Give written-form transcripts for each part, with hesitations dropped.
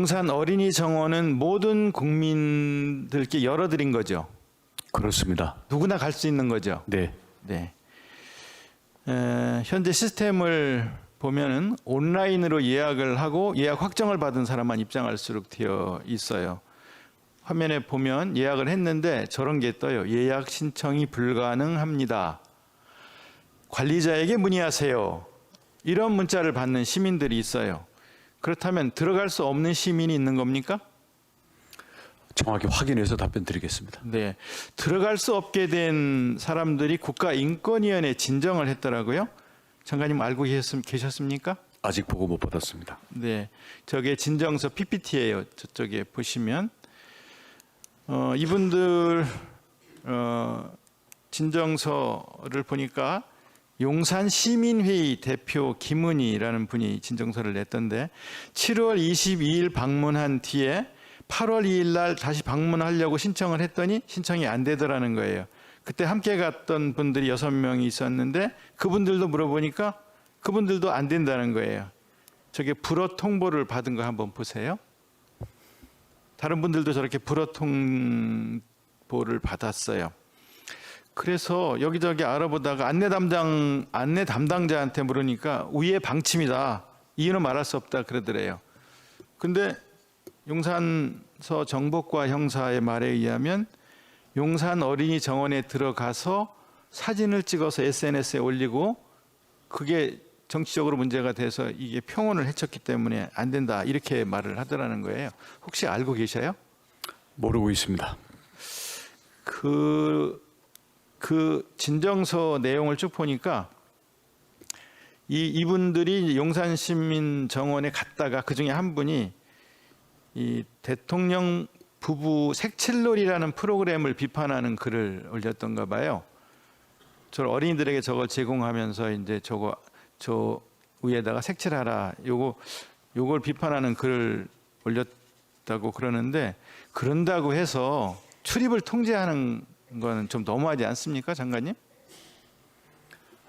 용산 어린이 정원은 모든 국민들께 열어드린 거죠. 그렇습니다. 누구나 갈 수 있는 거죠. 네. 네. 현재 시스템을 보면은 온라인으로 예약을 하고 예약 확정을 받은 사람만 입장할 수 되어 있어요. 화면에 보면 예약을 했는데 저런 게 떠요. 예약 신청이 불가능합니다. 관리자에게 문의하세요. 이런 문자를 받는 시민들이 있어요. 그렇다면 들어갈 수 없는 시민이 있는 겁니까? 정확히 확인해서 답변 드리겠습니다. 네. 들어갈 수 없게 된 사람들이 국가인권위원회에 진정을 했더라고요. 장관님 알고 계셨습니까? 아직 보고 못 받았습니다. 네. 저게 진정서 PPT예요. 저쪽에 보시면 이분들 진정서를 보니까 용산시민회의 대표 김은희라는 분이 진정서를 냈던데 7월 22일 방문한 뒤에 8월 2일 날 다시 방문하려고 신청을 했더니 신청이 안 되더라는 거예요. 그때 함께 갔던 분들이 6명이 있었는데 그분들도 물어보니까 그분들도 안 된다는 거예요. 저게 불어 통보를 받은 거 한번 보세요. 다른 분들도 저렇게 불어 통보를 받았어요. 그래서 여기저기 알아보다가 안내 담당자한테 물으니까 우위의 방침이다. 이유는 말할 수 없다 그러더래요. 근데 용산서 정복과 형사의 말에 의하면 용산 어린이 정원에 들어가서 사진을 찍어서 SNS에 올리고 그게 정치적으로 문제가 돼서 이게 평온을 해쳤기 때문에 안 된다 이렇게 말을 하더라는 거예요. 혹시 알고 계셔요? 모르고 있습니다. 그 진정서 내용을 쭉 보니까 이분들이 용산시민정원에 갔다가 그 중에 한 분이 이 대통령 부부 색칠놀이라는 프로그램을 비판하는 글을 올렸던가 봐요. 저 어린이들에게 저걸 제공하면서 이제 저 위에다가 색칠하라. 요걸 비판하는 글을 올렸다고 그러는데 그런다고 해서 출입을 통제하는 건 좀 너무하지 않습니까, 장관님?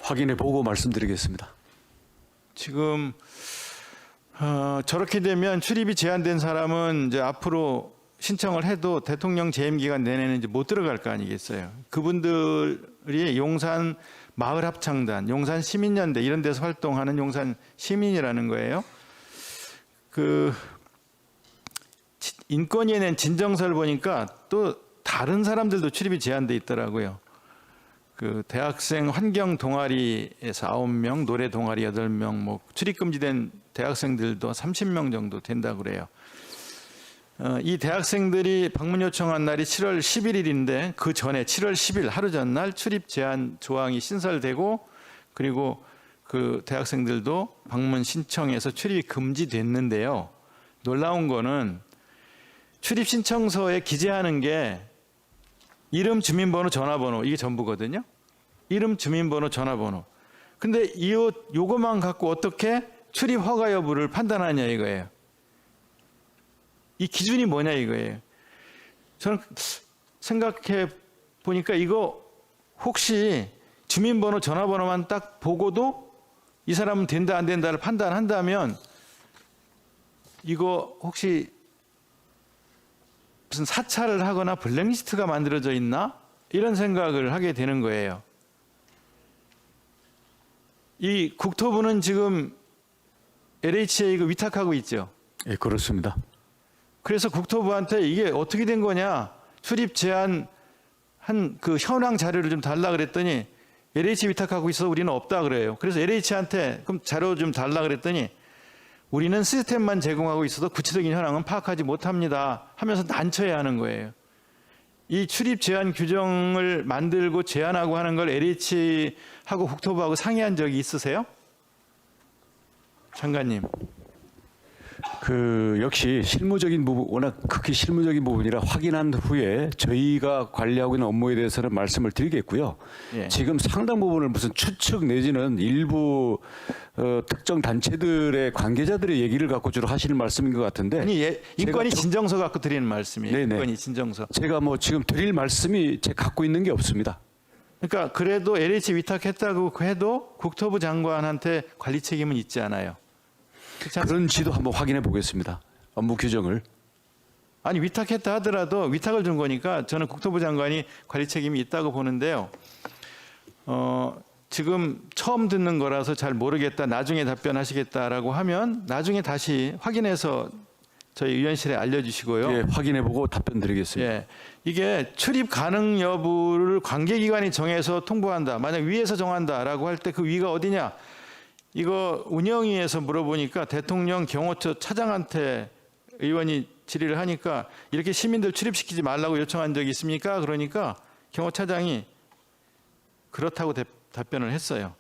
확인해 보고 말씀드리겠습니다. 지금 저렇게 되면 출입이 제한된 사람은 이제 앞으로 신청을 해도 대통령 재임 기간 내내는 이제 못 들어갈 거 아니겠어요. 그분들이 용산 마을합창단, 용산 시민연대 이런 데서 활동하는 용산 시민이라는 거예요. 인권위에 낸 진정서를 보니까 또 다른 사람들도 출입이 제한돼 있더라고요. 대학생 환경 동아리에서 9명, 노래 동아리 8명, 뭐 출입 금지된 대학생들도 30명 정도 된다고 그래요. 이 대학생들이 방문 요청한 날이 7월 11일인데 그 전에 7월 10일 하루 전날 출입 제한 조항이 신설되고 그리고 그 대학생들도 방문 신청해서 출입이 금지됐는데요. 놀라운 거는 출입 신청서에 기재하는 게 이름, 주민번호, 전화번호 이게 전부거든요. 이름, 주민번호, 전화번호. 근데 요거만 갖고 어떻게 출입 허가 여부를 판단하냐 이거예요. 이 기준이 뭐냐 이거예요. 저는 생각해 보니까 이거 혹시 주민번호, 전화번호만 딱 보고도 이 사람은 된다 안 된다를 판단한다면 이거 혹시 무슨 사찰을 하거나 블랙리스트가 만들어져 있나? 이런 생각을 하게 되는 거예요. 이 국토부는 지금 LHA 이거 위탁하고 있죠? 예, 그렇습니다. 그래서 국토부한테 이게 어떻게 된 거냐? 출입 제한 한 그 현황 자료를 좀 달라 그랬더니 LH 위탁하고 있어서 우리는 없다 그래요. 그래서 LH한테 그럼 자료 좀 달라 그랬더니 우리는 시스템만 제공하고 있어도 구체적인 현황은 파악하지 못합니다 하면서 난처해 하는 거예요. 이 출입 제한 규정을 만들고 제한하고 하는 걸 LH하고 국토부하고 상의한 적이 있으세요? 장관님. 역시 실무적인 부분, 워낙 극히 실무적인 부분이라 확인한 후에 저희가 관리하고 있는 업무에 대해서는 말씀을 드리겠고요. 예. 지금 상당 부분을 무슨 추측 내지는 일부 특정 단체들의 관계자들의 얘기를 갖고 주로 하시는 말씀인 것 같은데. 아니, 인권위 진정서 갖고 드리는 말씀이에요. 네네. 인권위 진정서. 제가 뭐 지금 드릴 말씀이 제가 갖고 있는 게 없습니다. 그러니까 그래도 LH 위탁했다고 해도 국토부 장관한테 관리 책임은 있지 않아요. 그런지도 한번 확인해 보겠습니다. 업무 규정을. 아니 위탁했다 하더라도 위탁을 준 거니까 저는 국토부 장관이 관리 책임이 있다고 보는데요. 지금 처음 듣는 거라서 잘 모르겠다. 나중에 답변하시겠다라고 하면 나중에 다시 확인해서 저희 의원실에 알려주시고요. 예, 확인해보고 답변 드리겠습니다. 예, 이게 출입 가능 여부를 관계기관이 정해서 통보한다. 만약 위에서 정한다라고 할 때 그 위가 어디냐? 이거 운영위에서 물어보니까 대통령 경호처 차장한테 의원이 질의를 하니까 이렇게 시민들 출입시키지 말라고 요청한 적이 있습니까? 그러니까 경호차장이 그렇다고 답변을 했어요.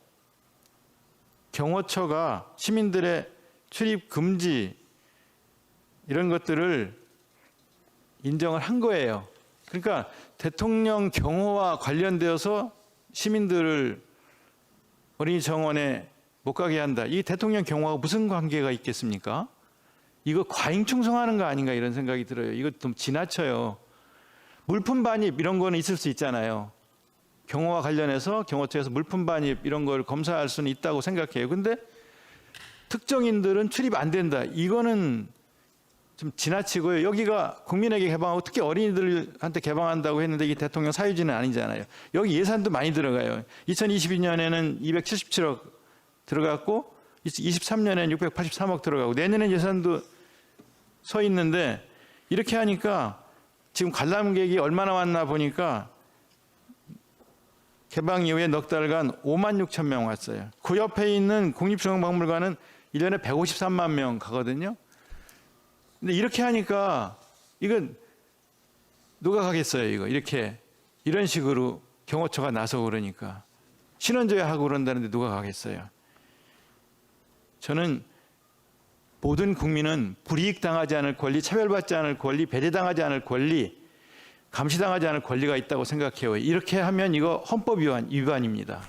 경호처가 시민들의 출입 금지 이런 것들을 인정을 한 거예요. 그러니까 대통령 경호와 관련되어서 시민들을 어린이 정원에 못 가게 한다. 이 대통령 경호하고 무슨 관계가 있겠습니까? 이거 과잉 충성하는 거 아닌가 이런 생각이 들어요. 이거 좀 지나쳐요. 물품 반입 이런 거는 있을 수 있잖아요. 경호와 관련해서 경호처에서 물품 반입 이런 걸 검사할 수는 있다고 생각해요. 근데 특정인들은 출입 안 된다. 이거는 좀 지나치고요. 여기가 국민에게 개방하고 특히 어린이들한테 개방한다고 했는데 이게 대통령 사유지는 아니잖아요. 여기 예산도 많이 들어가요. 2022년에는 277억 들어갔고 23년에는 683억 들어가고 내년엔 예산도 서 있는데 이렇게 하니까 지금 관람객이 얼마나 왔나 보니까 개방 이후에 넉 달간 5만 6천 명 왔어요. 그 옆에 있는 국립중앙박물관은 1년에 153만 명 가거든요. 근데 이렇게 하니까 이건 누가 가겠어요, 이거. 이렇게 이런 식으로 경호처가 나서고 그러니까 신원조회 하고 그런다는데 누가 가겠어요. 저는 모든 국민은 불이익당하지 않을 권리, 차별받지 않을 권리, 배제당하지 않을 권리, 감시당하지 않을 권리가 있다고 생각해요. 이렇게 하면 이거 헌법 위반입니다.